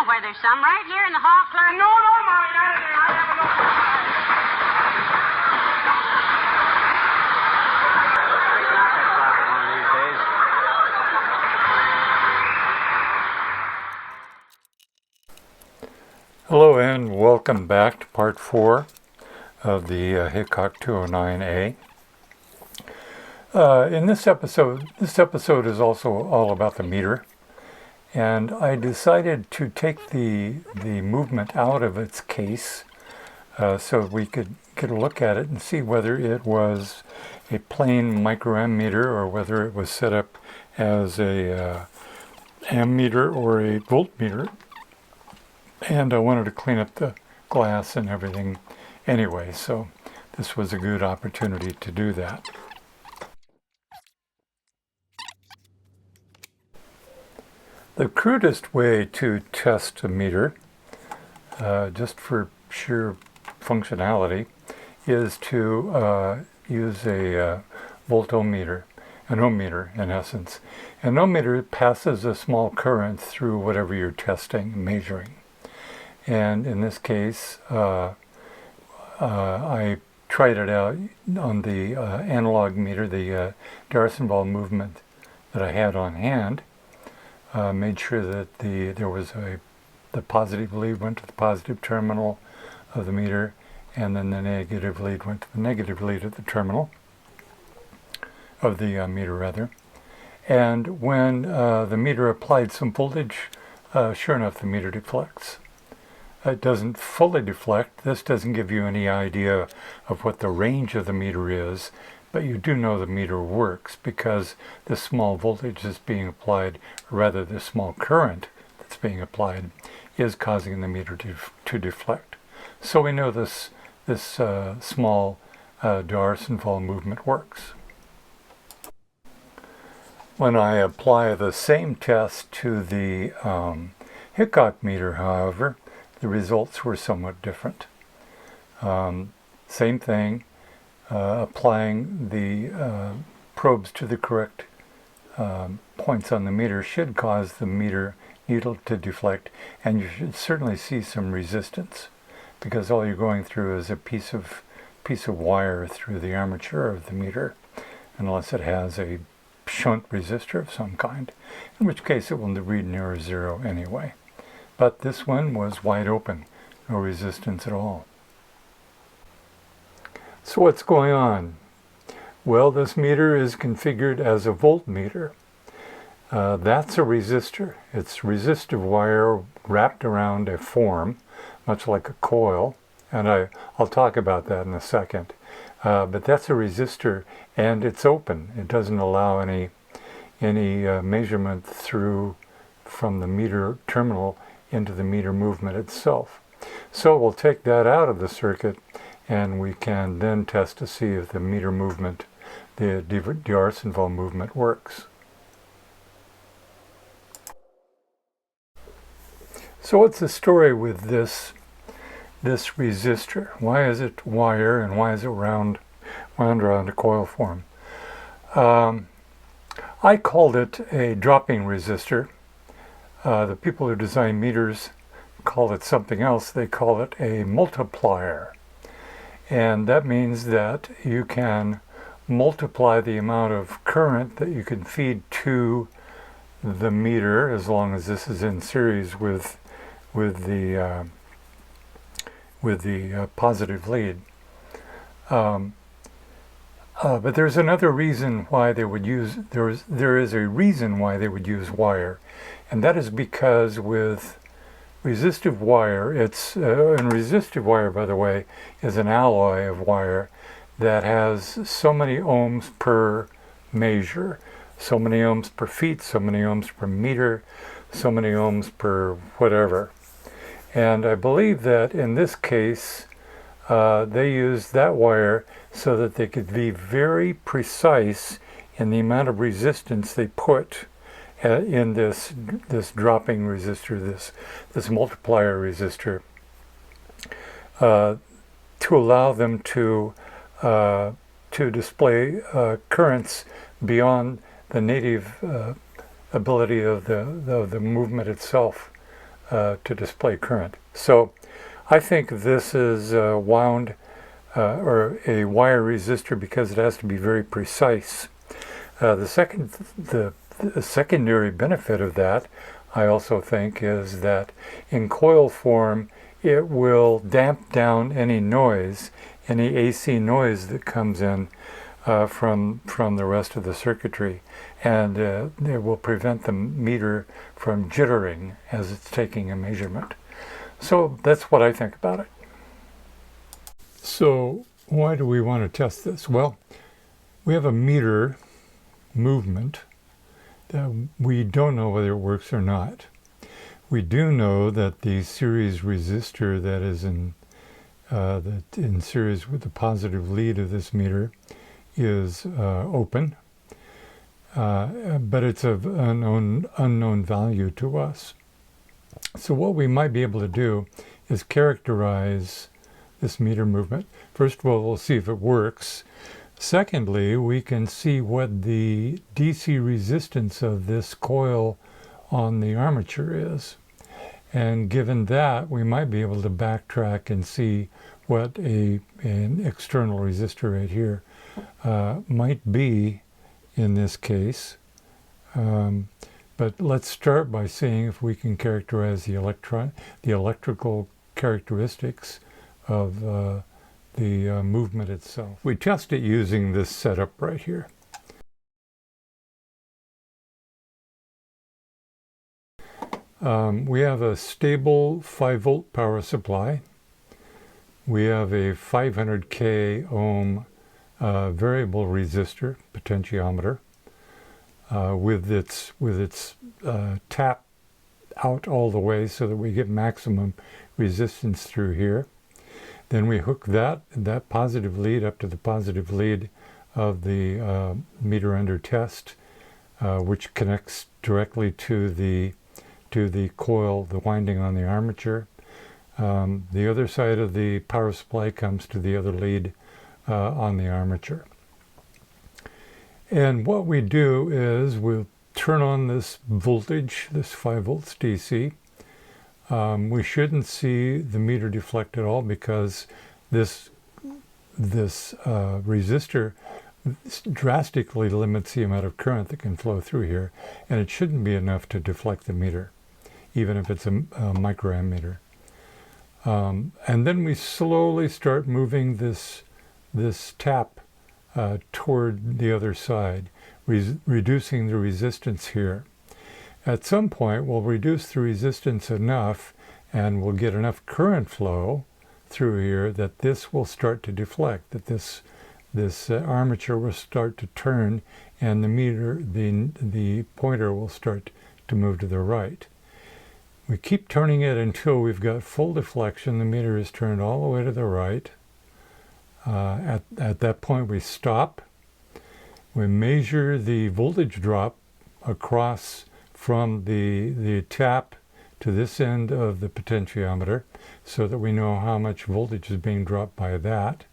know where there's some. Right here in the hall clerk. No, Molly, not in there. I have Hello and welcome back to part 4 of the Hickok 209A. In this episode is also all about the meter, and I decided to take the movement out of its case so we could get a look at it and see whether it was a plain microammeter or whether it was set up as a ammeter or a voltmeter. And I wanted to clean up the glass and everything anyway, so this was a good opportunity to do that. The crudest way to test a meter, just for sheer functionality, is to use a voltometer, an ohmmeter in essence. An ohmmeter passes a small current through whatever you're testing and measuring. And in this case, I tried it out on the analog meter, the D'Arsonval movement that I had on hand. Made sure that the positive lead went to the positive terminal of the meter, and then the negative lead went to the negative lead at the terminal of the meter, rather. And when the meter applied some voltage, sure enough, the meter deflects. It doesn't fully deflect. This doesn't give you any idea of what the range of the meter is, but you do know the meter works because the small voltage that's being applied, or rather the small current that's being applied, is causing the meter to deflect. So we know this small D'Arsonval movement works. When I apply the same test to the Hickok meter, however, the results were somewhat different. Same thing, applying the probes to the correct points on the meter should cause the meter needle to deflect, and you should certainly see some resistance, because all you're going through is a piece of wire through the armature of the meter, unless it has a shunt resistor of some kind, in which case it will read near zero anyway. But this one was wide open, no resistance at all. So what's going on? Well, this meter is configured as a voltmeter. That's a resistor. It's resistive wire wrapped around a form, much like a coil, and I'll talk about that in a second. But that's a resistor, and it's open. It doesn't allow any measurement through from the meter terminal into the meter movement itself. So we'll take that out of the circuit, and we can then test to see if the meter movement, the D'Arsonval movement, works. So what's the story with this resistor? Why is it wire, and why is it wound around a coil form? I called it a dropping resistor. The people who design meters call it something else. They call it a multiplier. And that means that you can multiply the amount of current that you can feed to the meter, as long as this is in series with the positive lead. But there's another reason why they would use, there is a reason why they would use wire, and that is because with resistive wire, and resistive wire, by the way, is an alloy of wire that has so many ohms per measure, so many ohms per feet, so many ohms per meter, so many ohms per whatever. And I believe that in this case, they used that wire so that they could be very precise in the amount of resistance they put in this dropping resistor, this multiplier resistor, to allow them to display currents beyond the native ability of the movement itself to display current. So I think this is wound or a wire resistor because it has to be very precise. The secondary benefit of that, I also think, is that in coil form, it will damp down any noise, any AC noise that comes in from the rest of the circuitry, and it will prevent the meter from jittering as it's taking a measurement. So that's what I think about it. So why do we want to test this? Well, we have a meter movement that we don't know whether it works or not. We do know that the series resistor that is in series with the positive lead of this meter is open, but it's of unknown value to us. So what we might be able to do is characterize this meter movement. First of all, we'll see if it works. Secondly, we can see what the DC resistance of this coil on the armature is. And given that, we might be able to backtrack and see what an external resistor right here might be in this case. But let's start by seeing if we can characterize the electrical characteristics of the movement itself. We test it using this setup right here. We have a stable 5-volt power supply. We have a 500K ohm variable resistor potentiometer with its tap out all the way so that we get maximum resistance through here. Then we hook that positive lead up to the positive lead of the meter under test, which connects directly to the coil, the winding on the armature. The other side of the power supply comes to the other lead on the armature. And what we do is we'll turn on this voltage, this 5 volts DC. We shouldn't see the meter deflect at all because this resistor drastically limits the amount of current that can flow through here, and it shouldn't be enough to deflect the meter, even if it's a microammeter. And then we slowly start moving this tap toward the other side, reducing the resistance here. At some point, we'll reduce the resistance enough and we'll get enough current flow through here that this will start to deflect, that this armature will start to turn and the meter, the pointer will start to move to the right. We keep turning it until we've got full deflection. The meter is turned all the way to the right. At that point, we stop. We measure the voltage drop across from the tap to this end of the potentiometer so that we know how much voltage is being dropped by that.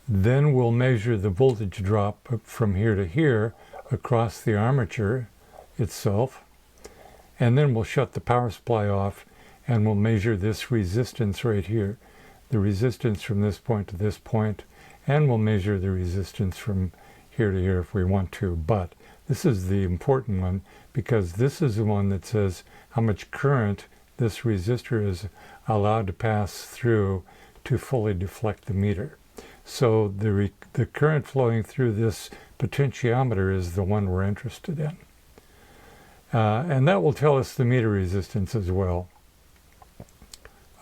Then we'll measure the voltage drop from here to here across the armature itself. And then we'll shut the power supply off and we'll measure this resistance right here, the resistance from this point to this point, and we'll measure the resistance from here to here if we want to. But this is the important one because this is the one that says how much current this resistor is allowed to pass through to fully deflect the meter. So the current flowing through this potentiometer is the one we're interested in. And that will tell us the meter resistance as well.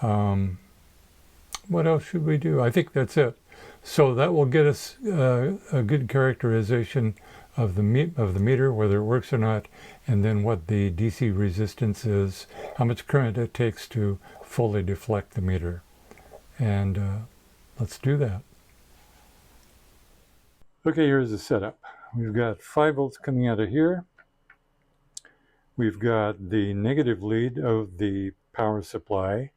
What else should we do? I think that's it. So that will get us a good characterization of the meter, whether it works or not, and then what the DC resistance is, how much current it takes to fully deflect the meter. And let's do that. Okay, here's the setup. We've got 5 volts coming out of here. We've got the negative lead of the power supply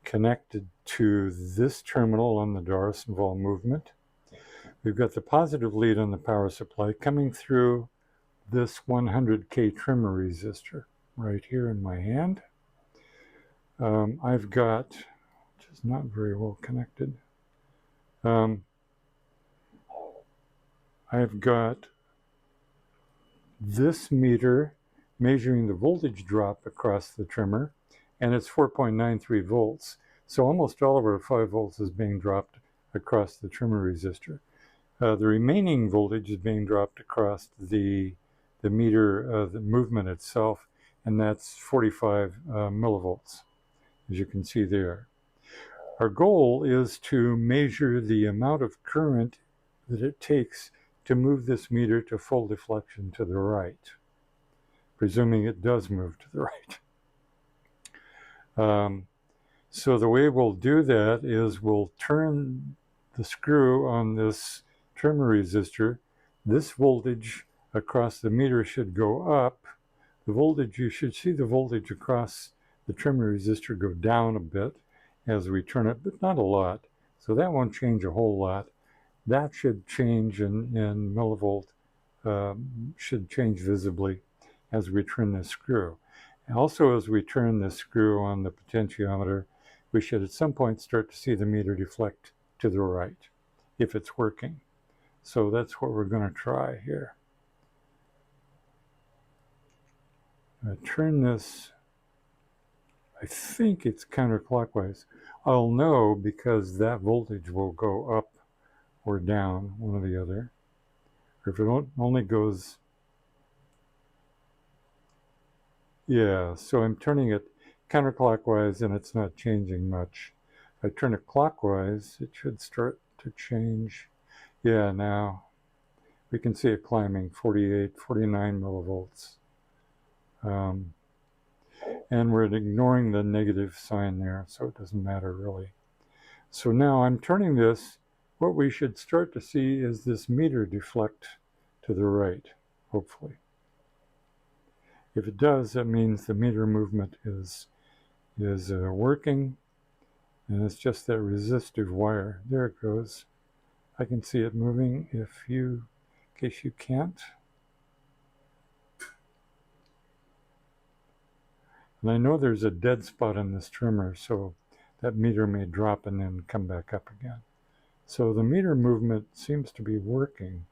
connected to this terminal on the Darcy-Vaughan movement. We've got the positive lead on the power supply coming through this 100K trimmer resistor right here in my hand. I've got, which is not very well connected, I've got this meter measuring the voltage drop across the trimmer, and it's 4.93 volts. So almost all of our 5 volts is being dropped across the trimmer resistor. The remaining voltage is being dropped across the meter, the movement itself, and that's 45 millivolts, as you can see there. Our goal is to measure the amount of current that it takes to move this meter to full deflection to the right, presuming it does move to the right. So the way we'll do that is we'll turn the screw on this trimmer resistor. This voltage across the meter should go up. The voltage, you should see the voltage across the trimmer resistor go down a bit as we turn it, but not a lot. So that won't change a whole lot. That should change in millivolt, should change visibly as we turn the screw. Also, as we turn the screw on the potentiometer, we should at some point start to see the meter deflect to the right, if it's working. So that's what we're going to try here. I turn this, I think it's counterclockwise. I'll know because that voltage will go up or down, one or the other. Or if it only goes, yeah, so I'm turning it counterclockwise and it's not changing much. If I turn it clockwise, it should start to change. Yeah, now we can see it climbing 48, 49 millivolts. And we're ignoring the negative sign there, so it doesn't matter really. So now I'm turning this. What we should start to see is this meter deflect to the right, hopefully. If it does, that means the meter movement is working, and it's just that resistive wire. There it goes. I can see it moving in case you can't. And I know there's a dead spot on this trimmer, so that meter may drop and then come back up again. So the meter movement seems to be working.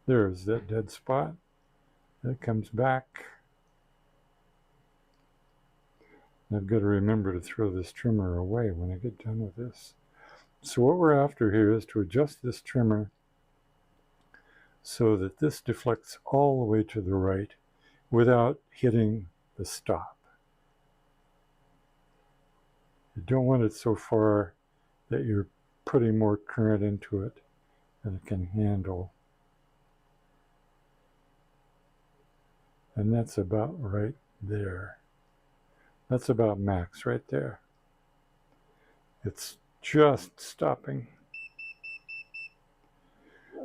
There's that dead spot. That comes back. And I've got to remember to throw this trimmer away when I get done with this. So what we're after here is to adjust this trimmer so that this deflects all the way to the right without hitting the stop. You don't want it so far that you're putting more current into it than it can handle. And that's about right there. That's about max right there. It's just stopping.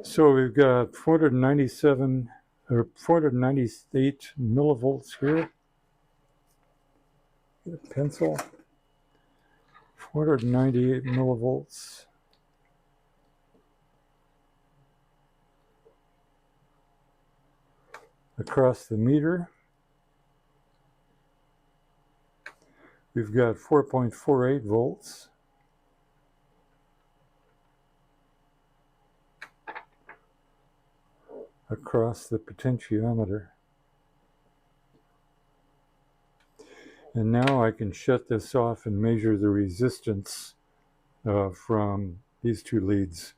So we've got 497 or 498 millivolts here. Get a pencil. 498 millivolts. Across the meter. We've got 4.48 volts. Across the potentiometer. And now I can shut this off and measure the resistance from these two leads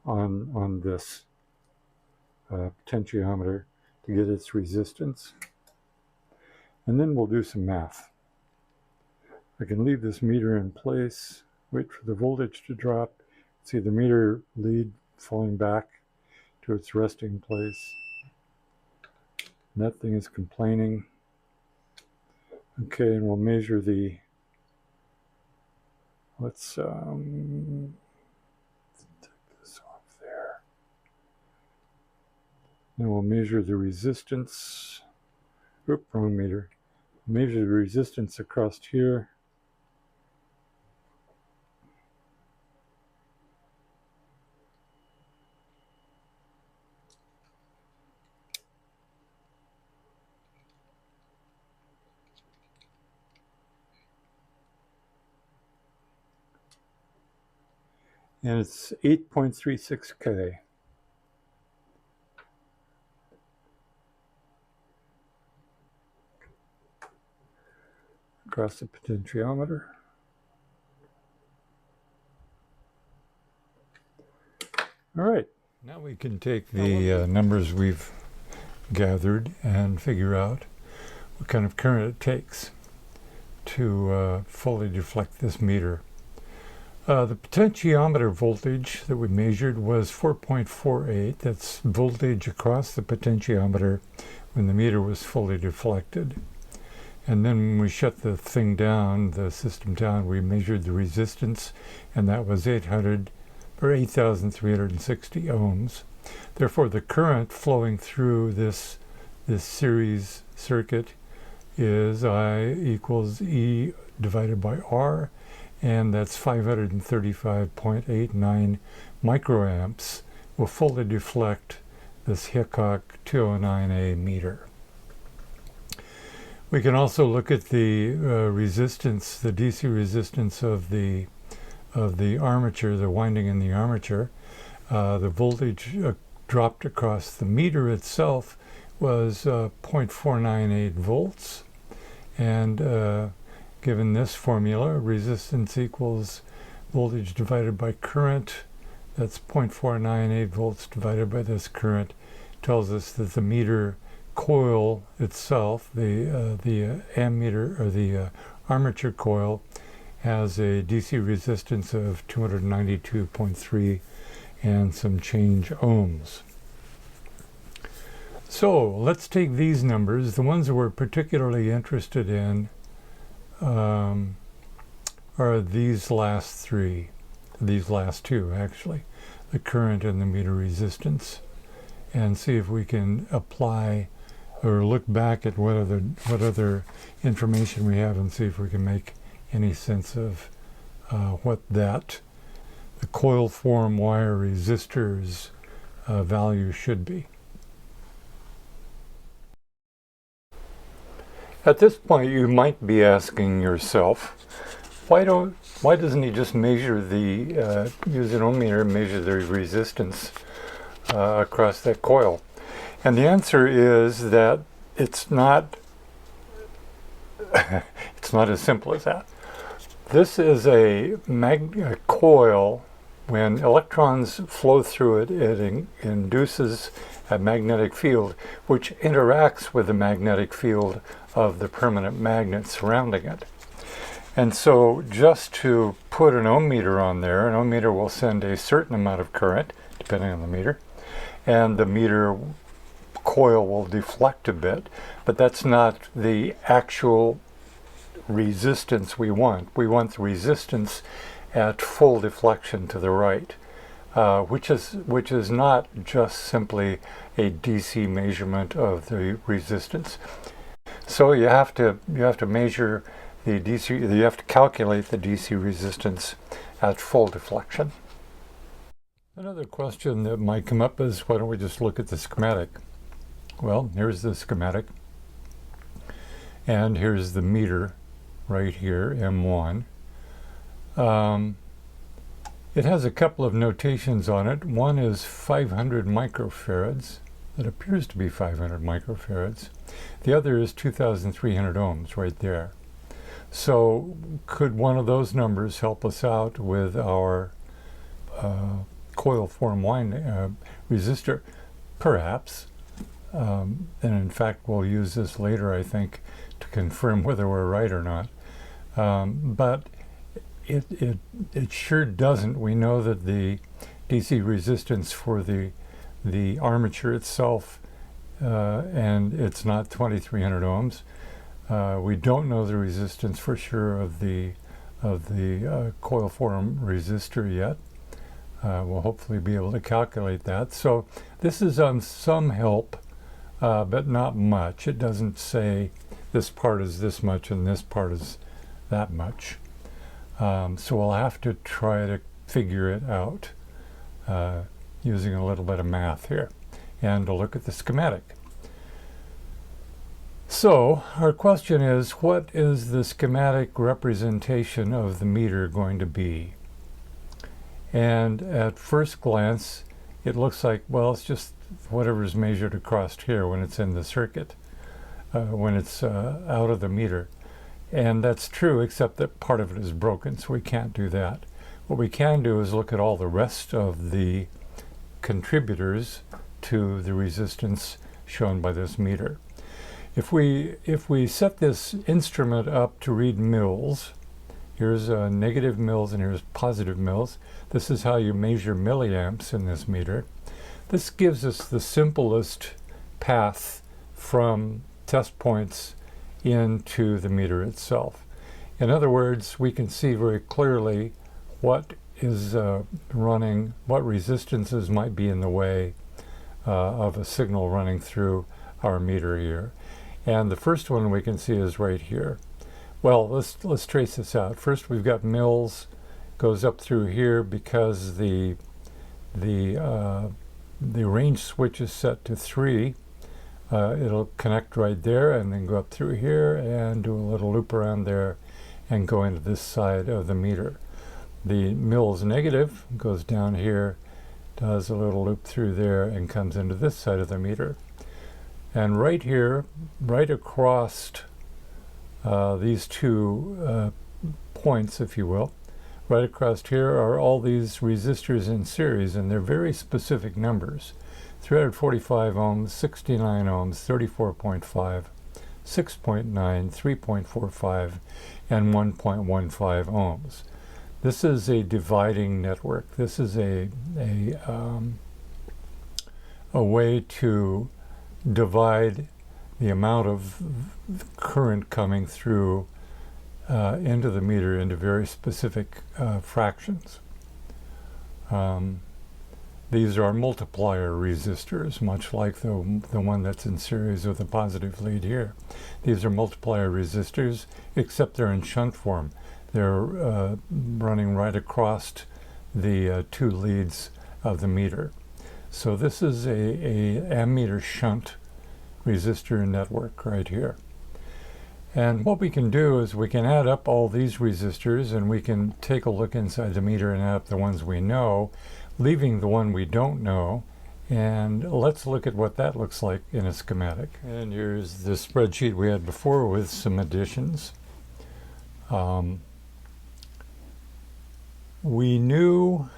on this potentiometer to get its resistance. And then we'll do some math. I can leave this meter in place, wait for the voltage to drop, see the meter lead falling back to its resting place. And that thing is complaining. Okay, and we'll measure the, let's take this off there. Then we'll measure the resistance. Oop, wrong meter. Measure the resistance across here. and it's 8.36K. Across the potentiometer. All right, now we can take the numbers we've gathered and figure out what kind of current it takes to fully deflect this meter. The potentiometer voltage that we measured was 4.48. That's voltage across the potentiometer when the meter was fully deflected. And then when we shut the thing down, the system down, we measured the resistance, and that was 8,360 ohms. Therefore, the current flowing through this series circuit is I equals E divided by R, and that's 535.89 microamps will fully deflect this Hickok 209A meter. We can also look at the resistance, the DC resistance of the armature, the winding in the armature. The voltage dropped across the meter itself was 0.498 volts, and given this formula, resistance equals voltage divided by current. That's 0.498 volts divided by this current. Tells us that the meter coil itself, the ammeter or the armature coil, has a DC resistance of 292.3 and some change ohms. So let's take these numbers. The ones that we're particularly interested in are these last two actually, the current and the meter resistance, and see if we can apply or look back at what other information we have and see if we can make any sense of what the coil form wire resistor's value should be. At this point, you might be asking yourself, why doesn't he just measure use an ohm meter and measure the resistance across that coil? And the answer is that it's not it's not as simple as that. This is a coil. When electrons flow through it, it induces a magnetic field which interacts with the magnetic field of the permanent magnet surrounding it. And so just to put an ohm meter on there, an ohm meter will send a certain amount of current, depending on the meter, and the meter coil will deflect a bit, but that's not the actual resistance we want. We want the resistance at full deflection to the right, which is not just simply a DC measurement of the resistance. So you have to measure the DC. You have to calculate the DC resistance at full deflection. Another question that might come up is, why don't we just look at the schematic? Well, here's the schematic, and here's the meter right here, M1. It has a couple of notations on it. One is 500 microfarads. That appears to be 500 microfarads. The other is 2,300 ohms right there. So could one of those numbers help us out with our coil form winding resistor? Perhaps. And in fact, we'll use this later, I think, to confirm whether we're right or not. But it sure doesn't. We know that the DC resistance for the armature itself, and it's not 2,300 ohms. We don't know the resistance for sure of the coil form resistor yet. We'll hopefully be able to calculate that. So this is some help, but not much. It doesn't say this part is this much and this part is that much. So we'll have to try to figure it out using a little bit of math here and to look at the schematic. So our question is, what is the schematic representation of the meter going to be? And at first glance, it looks like, well, it's just whatever is measured across here when it's in the circuit, when it's out of the meter. And that's true, except that part of it is broken, so we can't do that. What we can do is look at all the rest of the contributors to the resistance shown by this meter. If we set this instrument up to read mils, here's negative mils and here's positive mils. This is how you measure milliamps in this meter. This gives us the simplest path from test points into the meter itself. In other words, we can see very clearly what is running, what resistances might be in the way of a signal running through our meter here. And the first one we can see is right here. Well, let's trace this out. First, we've got mils goes up through here because the range switch is set to 3. It'll connect right there and then go up through here and do a little loop around there and go into this side of the meter. The mils negative goes down here, does a little loop through there and comes into this side of the meter. And right here, right across these two points, if you will, right across here are all these resistors in series, and they're very specific numbers. 345 ohms, 69 ohms, 34.5, 6.9, 3.45, and 1.15 ohms. This is a dividing network. This is a way to divide the amount of current coming through into the meter into very specific fractions. These are multiplier resistors, much like the one that's in series with a positive lead here. These are multiplier resistors, except they're in shunt form. They're running right across the two leads of the meter. So this is a ammeter shunt resistor network right here. And what we can do is we can add up all these resistors, and we can take a look inside the meter and add up the ones we know, leaving the one we don't know. And let's look at what that looks like in a schematic. And here's the spreadsheet we had before with some additions. We knew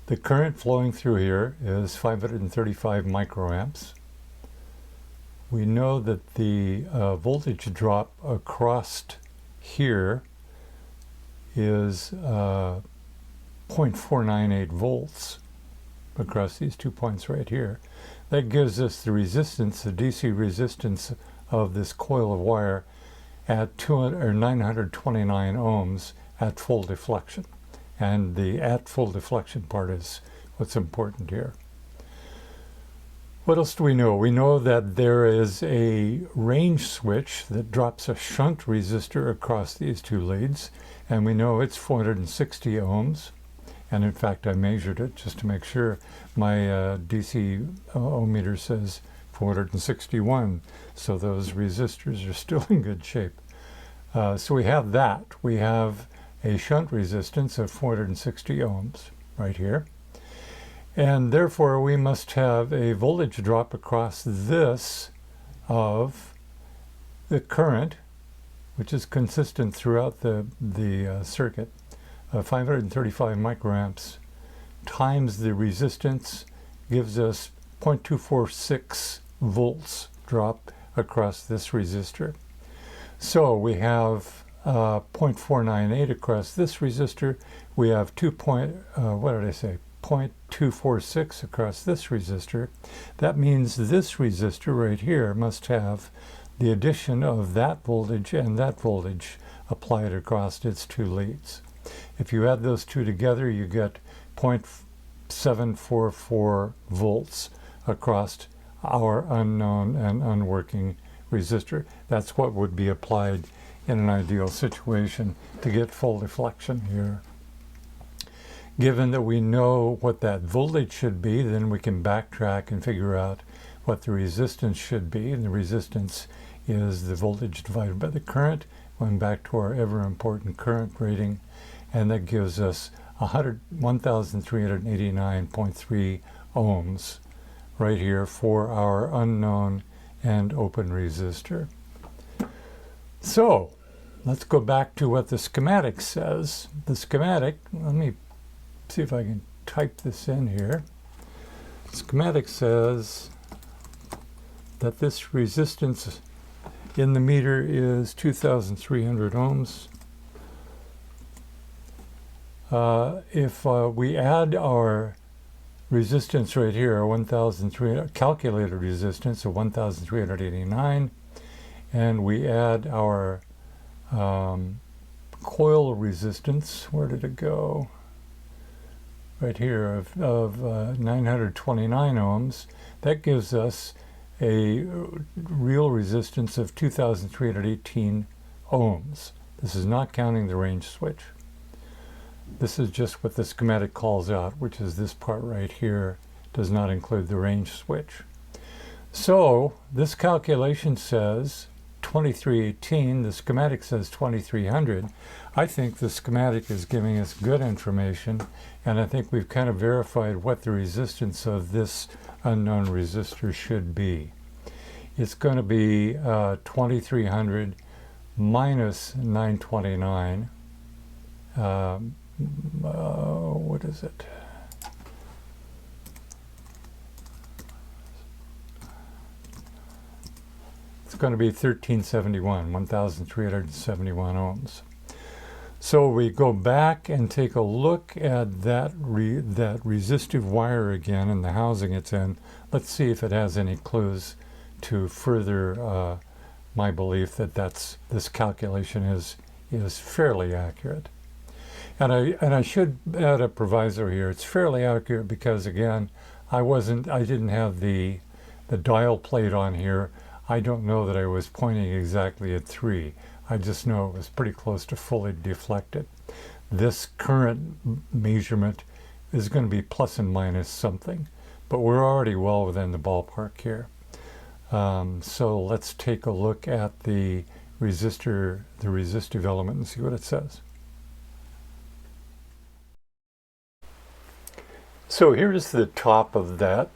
the current flowing through here is 535 microamps. We know that the voltage drop across here is 0.498 volts across these 2 points right here. That gives us the resistance, the DC resistance of this coil of wire at 929 ohms at full deflection. And the at full deflection part is what's important here. What else do we know? We know that there is a range switch that drops a shunt resistor across these two leads, and we know it's 460 ohms. And in fact, I measured it just to make sure. My DC ohmmeter says 461, so those resistors are still in good shape. So we have that. We have a shunt resistance of 460 ohms right here. And therefore, we must have a voltage drop across this of the current, which is consistent throughout the circuit, 535 microamps times the resistance gives us 0.246 volts drop across this resistor. So we have 0.498 across this resistor. We have 0.246 across this resistor. That means this resistor right here must have the addition of that voltage and that voltage applied across its two leads. If you add those two together, you get 0.744 volts across our unknown and unworking resistor. That's what would be applied in an ideal situation to get full deflection here. Given that we know what that voltage should be, then we can backtrack and figure out what the resistance should be. And the resistance is the voltage divided by the current, going back to our ever important current rating. And that gives us 1389.3 ohms right here for our unknown and open resistor. So let's go back to what the schematic says. The schematic, let me see if I can type this in here. Schematic says that this resistance in the meter is 2,300 ohms. If we add our resistance right here, our 1,300 calculated resistance of 1,389, and we add our coil resistance, where did it go? Right here, of 929 ohms, that gives us a real resistance of 2,318 ohms. This is not counting the range switch. This is just what the schematic calls out, which is this part right here, does not include the range switch. So this calculation says 2318, the schematic says 2300. I think the schematic is giving us good information, and I think we've kind of verified what the resistance of this unknown resistor should be. It's going to be 2300 minus 929. What is it? It's going to be 1371, 1371 ohms. So we go back and take a look at that resistive wire again and the housing it's in. Let's see if it has any clues to further my belief that this calculation is fairly accurate. And I should add a proviso here. It's fairly accurate because, again, I didn't have the dial plate on here. I don't know that I was pointing exactly at 3. I just know it was pretty close to fully deflected. This current measurement is going to be plus and minus something, but we're already well within the ballpark here. So let's take a look at the resistor, the resistive element, and see what it says. So here's the top of that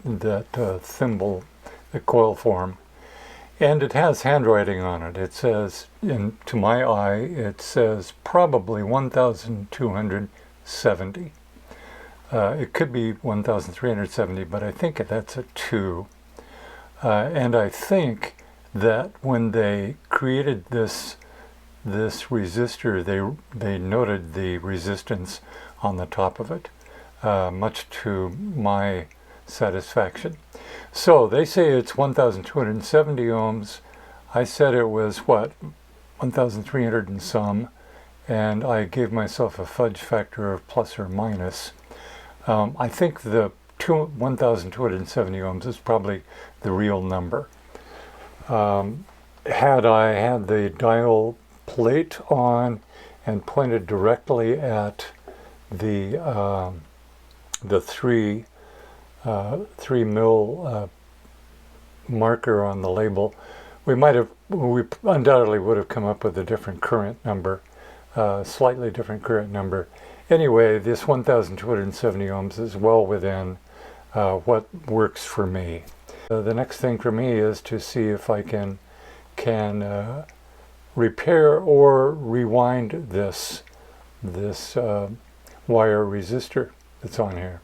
thimble, the coil form, and it has handwriting on it. It says, to my eye, it says probably 1,270. It could be 1,370, but I think that's a 2. And I think that when they created this resistor, they noted the resistance on the top of it. Much to my satisfaction. So they say it's 1,270 ohms. I said it was, what, 1,300 and some, and I gave myself a fudge factor of plus or minus. I think the 1,270 ohms is probably the real number. Had I had the dial plate on and pointed directly at the 3 mil marker on the label, we undoubtedly would have come up with a different current number, slightly different current number. Anyway, this 1,270 ohms is well within what works for me. The next thing for me is to see if I can repair or rewind this wire resistor that's on here.